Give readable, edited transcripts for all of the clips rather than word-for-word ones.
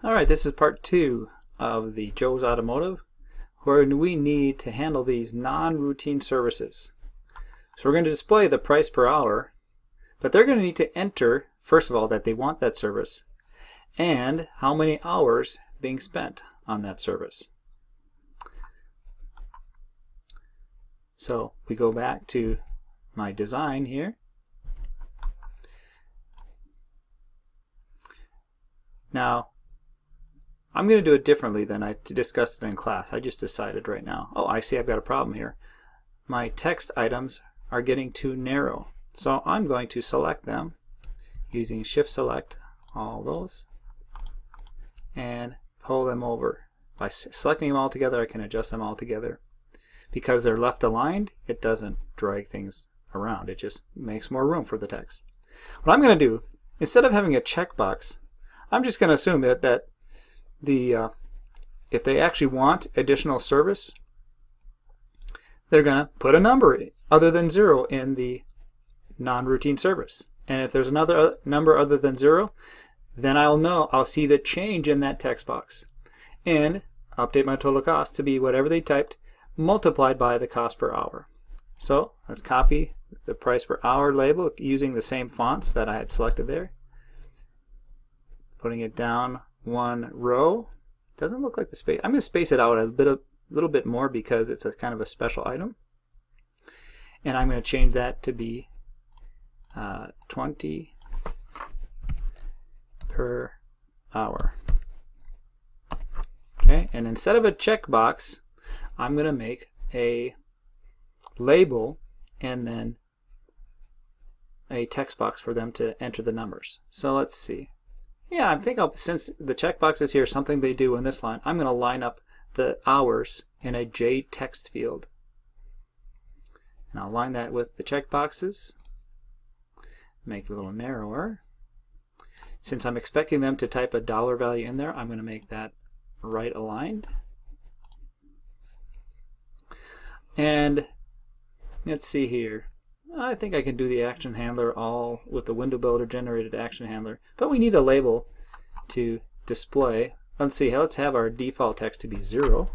Alright, this is part 2 of the Joe's Automotive, where we need to handle these non-routine services. So we're going to display the price per hour, but they're going to need to enter, first of all, that they want that service, and how many hours being spent on that service. So we go back to my design here. Now, I'm going to do it differently than I discussed it in class. I just decided right now. Oh, I see I've got a problem here. My text items are getting too narrow. So I'm going to select them using Shift Select all those and pull them over. By selecting them all together, I can adjust them all together. Because they're left aligned, it doesn't drag things around. It just makes more room for the text. What I'm going to do, instead of having a checkbox, I'm just going to assume that if they actually want additional service, they're going to put a number other than 0 in the non-routine service. And if there's another number other than 0, then I'll see the change in that text box and update my total cost to be whatever they typed multiplied by the cost per hour. So let's copy the price per hour label using the same fonts that I had selected there. Putting it down one row. Doesn't look like the space. I'm going to space it out a little bit more because it's a kind of a special item. And I'm going to change that to be 20 per hour. Okay, and instead of a checkbox, I'm going to make a label and then a text box for them to enter the numbers. So let's see. Yeah, I think since the checkbox is here, something they do in this line, I'm going to line up the hours in a J text field. And I'll line that with the checkboxes. Make it a little narrower. Since I'm expecting them to type a dollar value in there, I'm going to make that right aligned. And let's see here. I think I can do the action handler all with the window builder generated action handler, but we need a label to display. Let's see, let's have our default text to be 0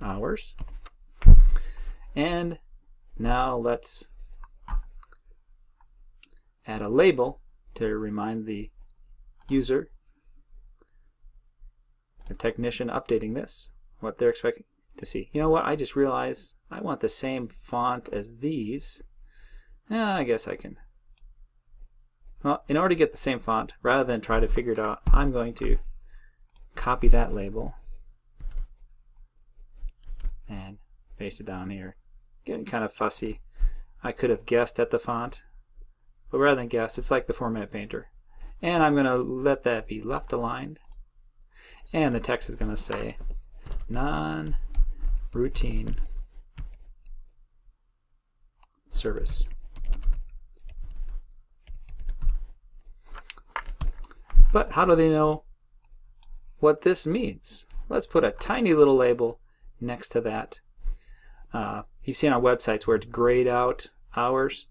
hours. And now let's add a label to remind the user, the technician updating this, what they're expecting to see. You know what, I just realized I want the same font as these. I guess I can. Well, in order to get the same font, rather than try to figure it out, I'm going to copy that label and paste it down here. Getting kind of fussy. I could have guessed at the font, but rather than guess, it's like the Format Painter. And I'm going to let that be left aligned. And the text is going to say non-routine service. But how do they know what this means? Let's put a tiny little label next to that. You've seen on websites where it's grayed out hours.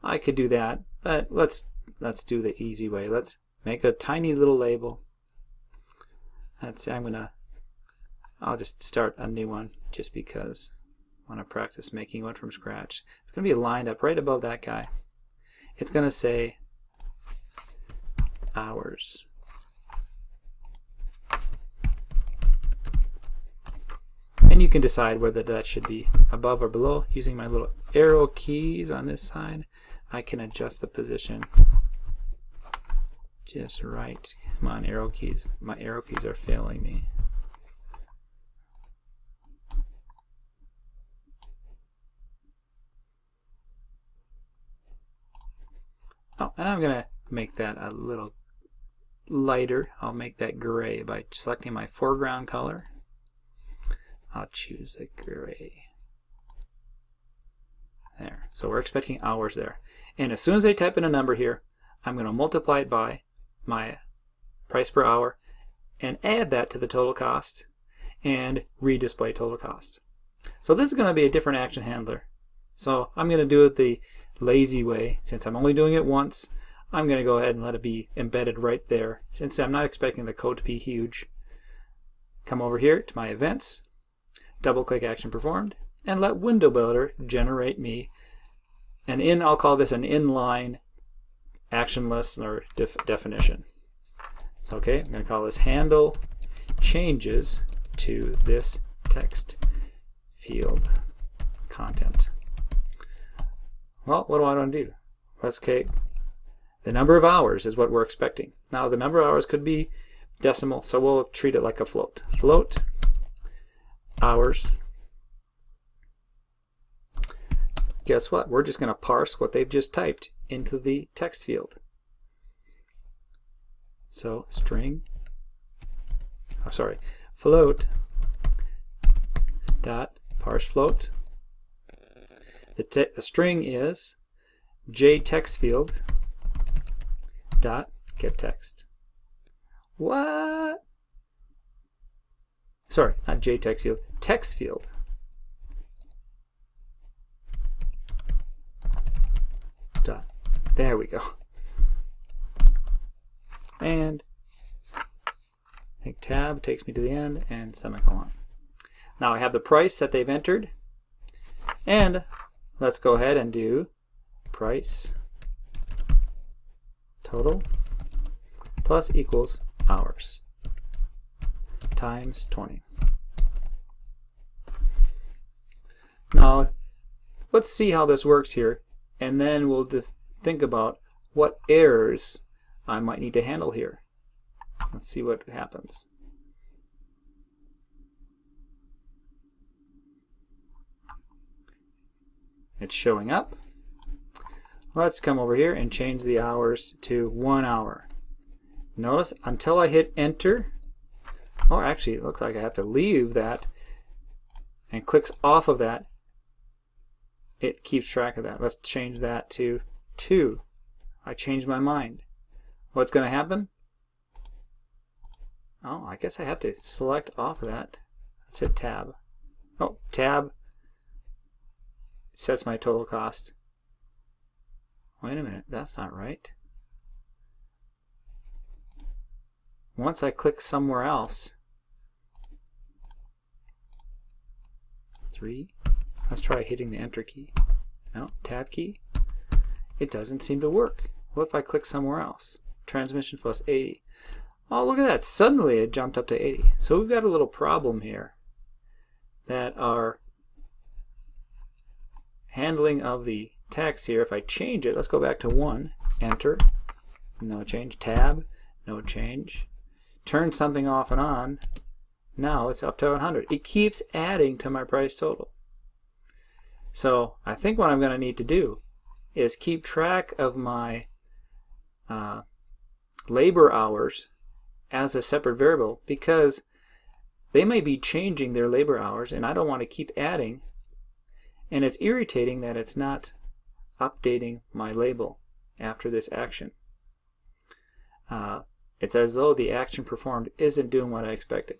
I could do that, but let's do the easy way. Let's make a tiny little label. Let's say I'll just start a new one just because I want to practice making one from scratch. It's going to be lined up right above that guy. It's going to say hours. And you can decide whether that should be above or below. Using my little arrow keys on this side, I can adjust the position just right. Come on, arrow keys. My arrow keys are failing me. Oh, and I'm going to make that a little lighter. I'll make that gray by selecting my foreground color. I'll choose a gray. There. So we're expecting hours there. And as soon as they type in a number here, I'm going to multiply it by my price per hour and add that to the total cost and redisplay total cost. So this is going to be a different action handler. So I'm going to do it the lazy way. Since I'm only doing it once, I'm going to go ahead and let it be embedded right there. Since I'm not expecting the code to be huge, come over here to my events, double click action performed, and let window builder generate me I'll call this an inline action listener definition. So okay, I'm going to call this handle changes to this text field content. Well, what do I want to do? Let's okay. The number of hours is what we're expecting. Now the number of hours could be decimal, so we'll treat it like a float. Float hours. Guess what? We're just going to parse what they've just typed into the text field. So string, float dot parse float. The string is JTextField dot get text. What? Sorry, not JTextField, textField. Dot. There we go. And I think tab takes me to the end and semicolon. Now I have the price that they've entered, and let's go ahead and do price total plus equals hours times 20. Now let's see how this works here, and then we'll just think about what errors I might need to handle here. Let's see what happens. It's showing up. Let's come over here and change the hours to 1 hour. Notice until I hit enter, or actually it looks like I have to leave that and clicks off of that, it keeps track of that. Let's change that to 2. I changed my mind. What's going to happen? Oh, I guess I have to select off of that. Let's hit tab. Oh, tab sets my total cost. Wait a minute, that's not right. Once I click somewhere else, 3, let's try hitting the enter key. No, tab key. It doesn't seem to work. What if I click somewhere else? Transmission plus 80. Oh, look at that. Suddenly it jumped up to 80. So we've got a little problem here that our handling of the text here, if I change it, let's go back to 1, enter, no change, tab, no change, turn something off and on, now it's up to 100. It keeps adding to my price total. So I think what I'm going to need to do is keep track of my labor hours as a separate variable, because they may be changing their labor hours and I don't want to keep adding, and it's irritating that it's not updating my label after this action. It's as though the action performed isn't doing what I expected.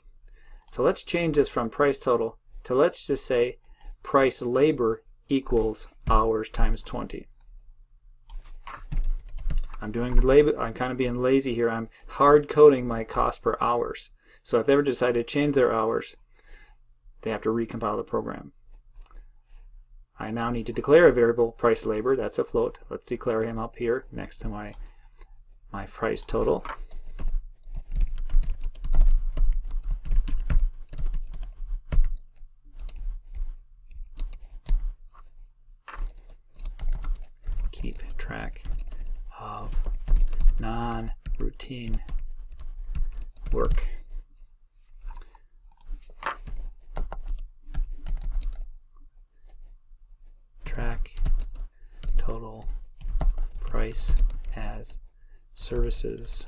So let's change this from price total to, let's just say, price labor equals hours times 20. I'm doing the labor. I'm kind of being lazy here. I'm hard coding my cost per hours. So if they ever decide to change their hours, they have to recompile the program. I now need to declare a variable price labor. That's a float. Let's declare him up here next to my price total. Keep track of non-routine work. Track total price as services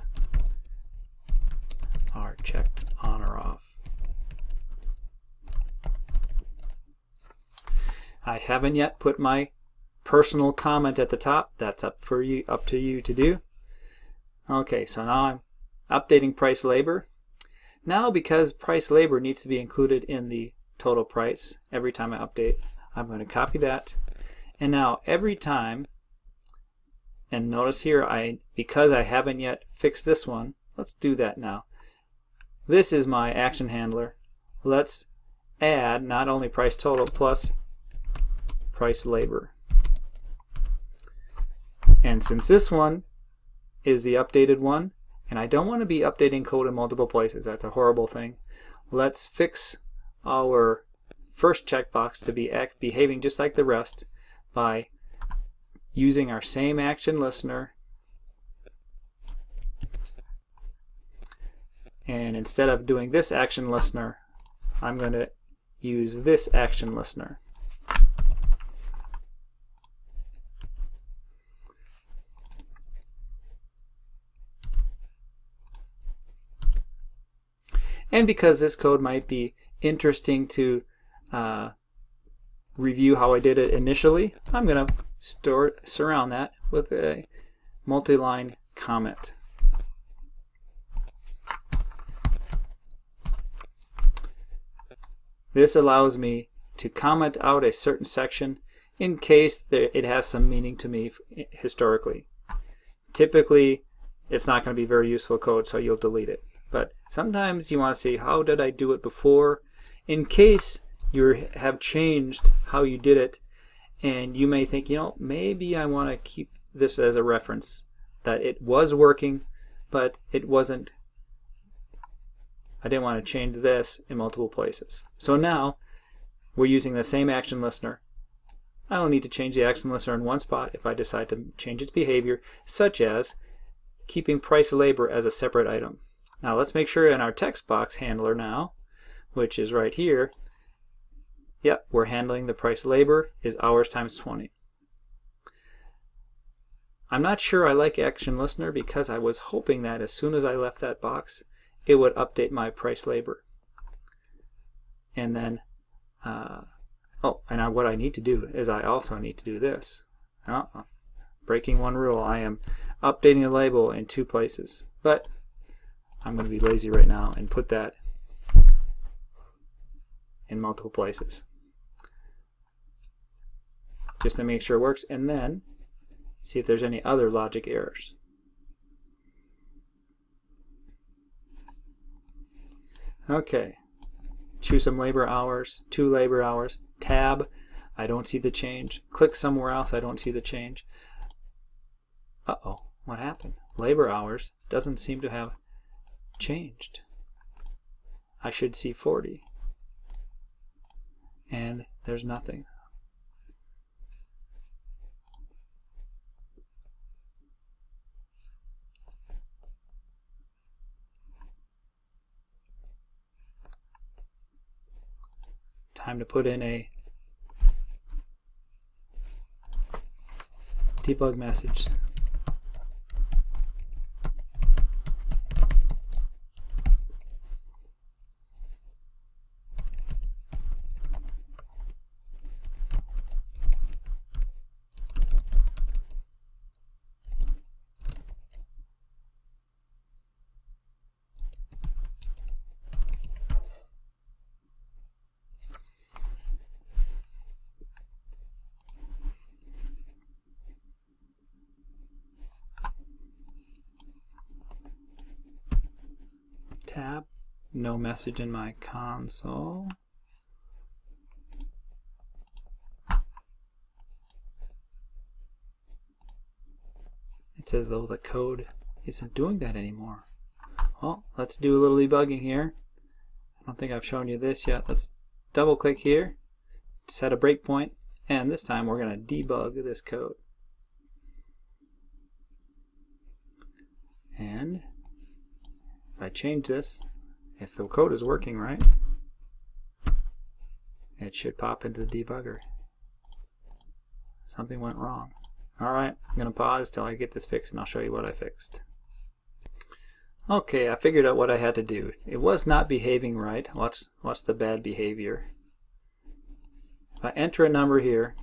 are checked on or off. I haven't yet put my personal comment at the top. That's up to you to do. Okay, so now I'm updating price labor. Now, because price labor needs to be included in the total price every time I update, I'm going to copy that. And now every time, and notice here, because I haven't yet fixed this one, let's do that now. this is my action handler. Let's add not only price total plus price labor. And since this one is the updated one, and I don't want to be updating code in multiple places, that's a horrible thing, let's fix our first checkbox to be behaving just like the rest by using our same action listener, and instead of doing this action listener, I'm going to use this action listener. And because this code might be interesting to review how I did it initially, I'm going to surround that with a multi-line comment. This allows me to comment out a certain section in case it has some meaning to me historically. Typically, it's not going to be very useful code, so you'll delete it. But sometimes you want to see, how did I do it before? In case you have changed how you did it, and you may think, you know, maybe I want to keep this as a reference, that it was working, but it wasn't. I didn't want to change this in multiple places. So now we're using the same action listener. I only need to change the action listener in one spot if I decide to change its behavior, such as keeping price labor as a separate item. Now let's make sure in our text box handler now, which is right here, yep, we're handling the price labor is hours times 20. I'm not sure I like action listener because I was hoping that as soon as I left that box, it would update my price labor. And then, what I need to do is I also need to do this. Breaking one rule, I am updating the label in two places. But I'm going to be lazy right now and put that in multiple places, just to make sure it works, and then see if there's any other logic errors. Okay, choose some labor hours, 2 labor hours, tab, I don't see the change, click somewhere else, I don't see the change. Uh-oh, what happened? Labor hours doesn't seem to have changed. I should see 40, and there's nothing. Time to put in a debug message. Tab, no message in my console. It's as though the code isn't doing that anymore. Well, let's do a little debugging here. I don't think I've shown you this yet. Let's double click here, set a breakpoint, and this time we're going to debug this code. And if I change this, if the code is working right, it should pop into the debugger. Something went wrong. Alright, I'm going to pause till I get this fixed and I'll show you what I fixed. Okay, I figured out what I had to do. It was not behaving right. Watch the bad behavior. If I enter a number here,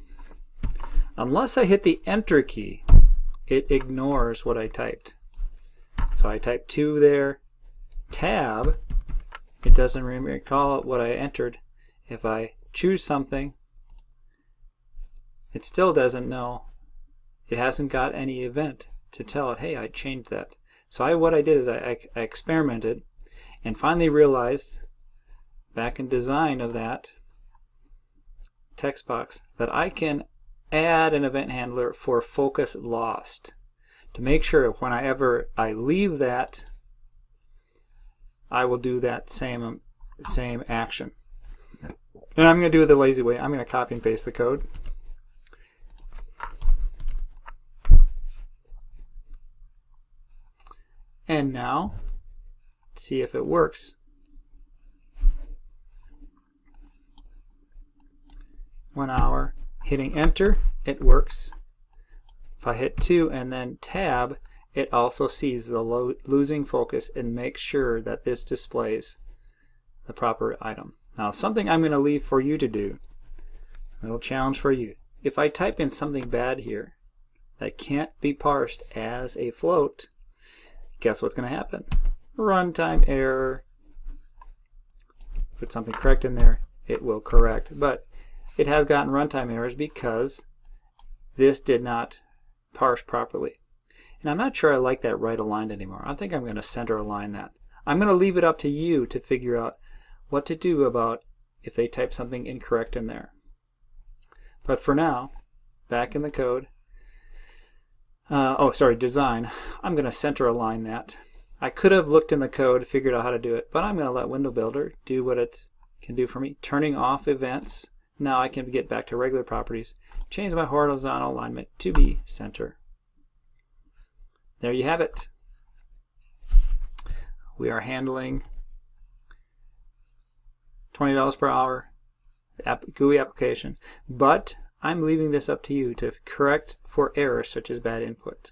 unless I hit the enter key, it ignores what I typed. So I typed 2 there. Tab, it doesn't recall what I entered. If I choose something, it still doesn't know. It hasn't got any event to tell it, hey, I changed that. So what I did is I experimented, and finally realized back in design of that text box that I can add an event handler for focusLost to make sure whenever I leave that, I will do that same action. And I'm going to do it the lazy way. I'm going to copy and paste the code. And now, see if it works. One hour, hitting enter, it works. If I hit 2 and then tab, it also sees the losing focus and makes sure that this displays the proper item. Now, something I'm going to leave for you to do, a little challenge for you. If I type in something bad here that can't be parsed as a float, guess what's going to happen? Runtime error. Put something correct in there, it will correct. But it has gotten runtime errors because this did not parse properly. And I'm not sure I like that right aligned anymore. I think I'm going to center align that. I'm going to leave it up to you to figure out what to do about if they type something incorrect in there. But for now, back in the code, design, I'm going to center align that. I could have looked in the code, figured out how to do it, but I'm going to let Window Builder do what it can do for me. Turning off events. Now I can get back to regular properties. Change my horizontal alignment to be center. There you have it. We are handling $20 per hour GUI application, but I'm leaving this up to you to correct for errors such as bad input.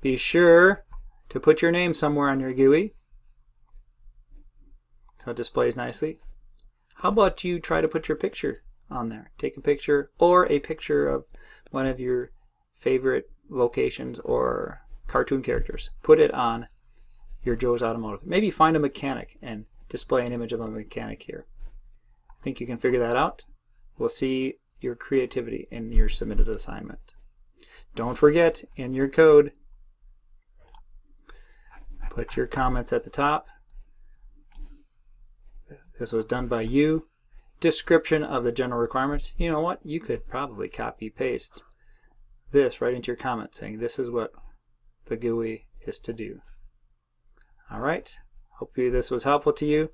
Be sure to put your name somewhere on your GUI so it displays nicely. How about you try to put your picture on there? Take a picture or a picture of one of your favorite locations or cartoon characters. Put it on your Joe's Automotive. Maybe find a mechanic and display an image of a mechanic here. I think you can figure that out. We'll see your creativity in your submitted assignment. Don't forget, in your code, put your comments at the top. This was done by you. Description of the general requirements. You know what? You could probably copy paste this right into your comment saying this is what the GUI is to do. Alright, hope this was helpful to you.